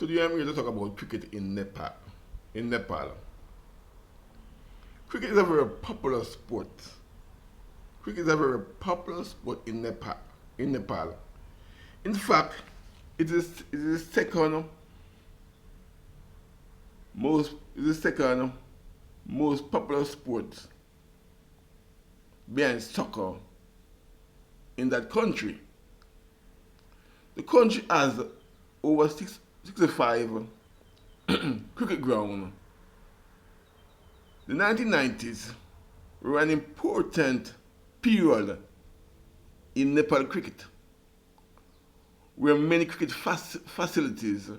Today I'm here to talk about cricket in Nepal. In Nepal, cricket is a very popular sport. Cricket is a very popular sport in Nepal. In Nepal, in fact, it is second most popular sport behind soccer in that country. The country has over 65 cricket ground. The 1990s were an important period in Nepal cricket, where many cricket facilities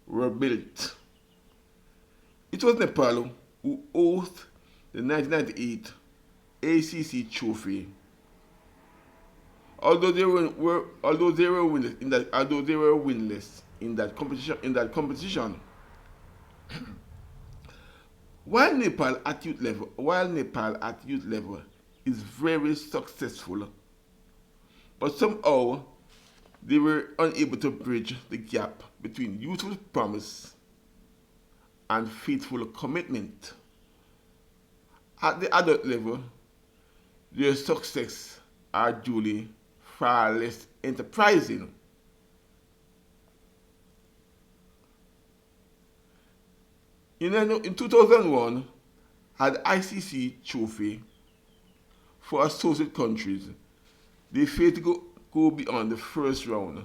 were built. It was Nepal who hosted the 1998 ACC Trophy. Although they were winless in that competition, while Nepal at youth level is very successful, but somehow they were unable to bridge the gap between youthful promise and faithful commitment. At the adult level, their success are duly far less enterprising. In 2001, at ICC Trophy for associate countries, they failed to go beyond the first round,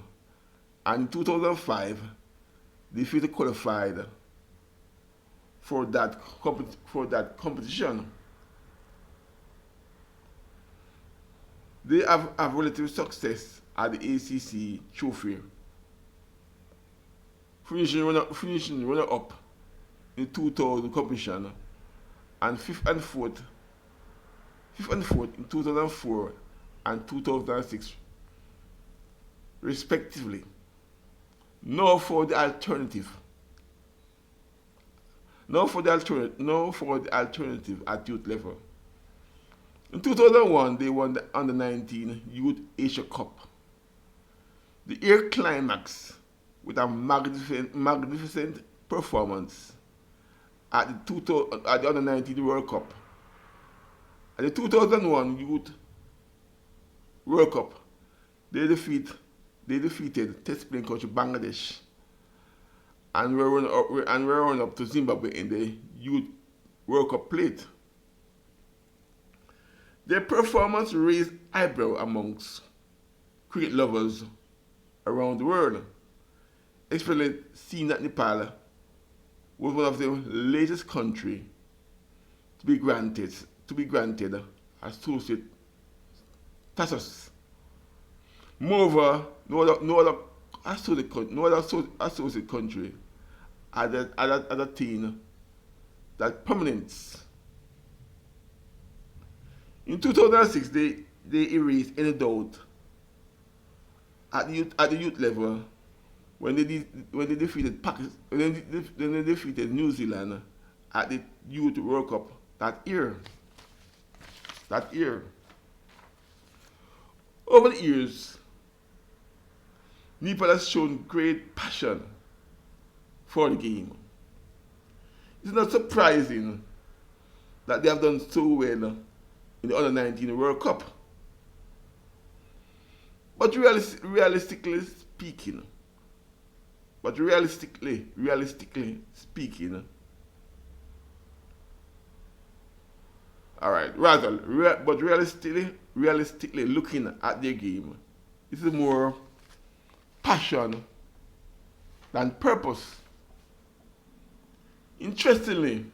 and in 2005, they failed to qualify for that competition. They have relative success at the ACC Trophy, finishing runner up in the 2000 competition and fifth and fourth in 2004 and 2006 respectively. Now for the alternative. Now for the alternative at youth level. In 2001, they won the Under 19 Youth Asia Cup. The year climax with a magnificent performance at the Under 19 World Cup. At the 2001 Youth World Cup, they defeated test playing country Bangladesh and were run up to Zimbabwe in the Youth World Cup plate. Their performance raised eyebrow amongst cricket lovers around the world, especially seeing that Nepal was one of the latest countries to be granted associate status. Moreover, no other associate country had attained that prominence. In 2006, they erased any doubt at the youth level when they defeated New Zealand at the Youth World Cup that year. Over the years, Nepal has shown great passion for the game. It's not surprising that they have done so well in the Under 19 World Cup. But realistically speaking, but realistically looking at their game, this is more passion than purpose. Interestingly,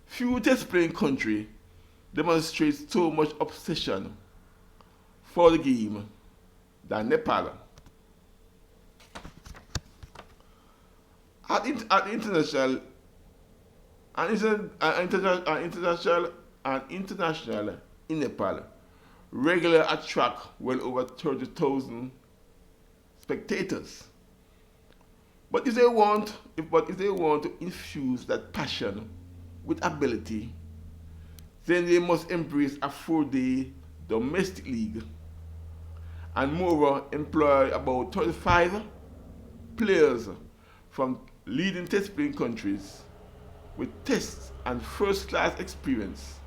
few test playing countries demonstrate so much obsession for the game than Nepal. At international in Nepal, regularly attract well over 30,000 spectators. But if they want to infuse that passion with ability, then they must embrace a 4-day domestic league and moreover employ about 35 players from leading test playing countries with test and first class experience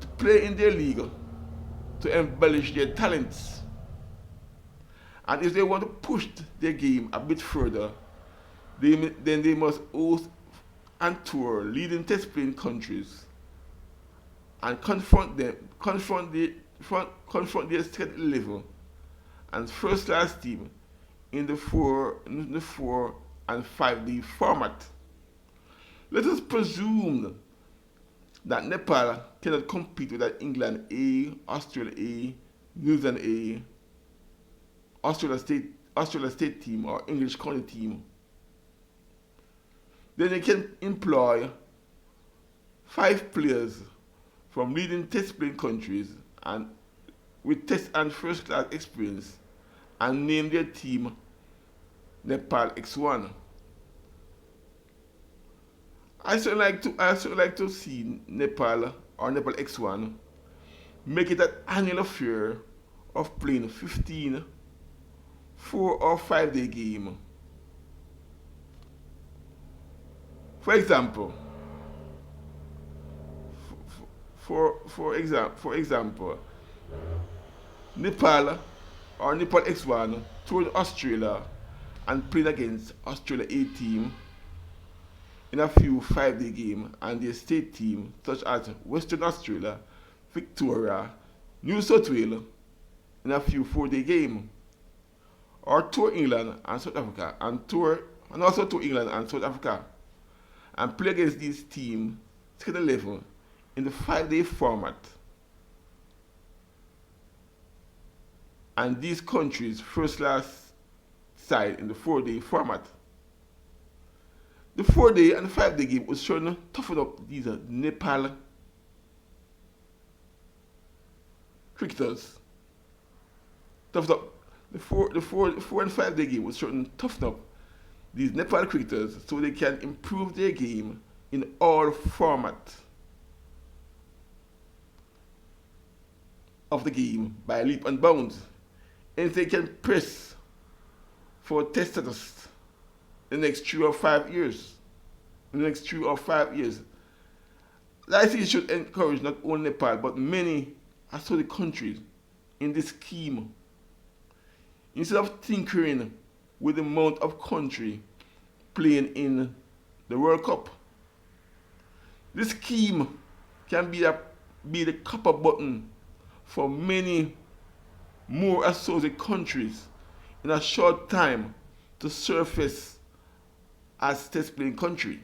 to play in their league to embellish their talents. And if they want to push their game a bit further, then they must host and tour leading test playing countries and confront their state level and first class team in the 4 and 5 day format. Let us presume that Nepal cannot compete with that England A, Australia A, New Zealand A, Australia state team or English county team. Then they can employ 5 players from leading test playing countries and with test and first class experience and name their team Nepal X1. I still like to see Nepal or Nepal X1 make it an annual affair of playing 15 4 or 5 day game. For example, for example, Nepal or Nepal X1 toured Australia and played against Australia A team in a few 5 day games and their state team such as Western Australia, Victoria, New South Wales in a few 4 day games. Or tour England and South Africa and also tour England and South Africa and play against these teams schedule level in the 5 day format. And these countries first class side in the 4 day format. The 4 day and 5 day game was showing to toughen up these Nepal cricketers. Toughen up the 4 and 5 day game was showing to toughen up these Nepal cricketers so they can improve their game in all formats of the game by leap and bounds. And they can press for test status in the next 3 or 5 years. I think it should encourage not only Nepal but many associated countries in this scheme. Instead of tinkering with the amount of country playing in the World Cup, this scheme can be the copper button for many more associated countries in a short time to surface as test playing country.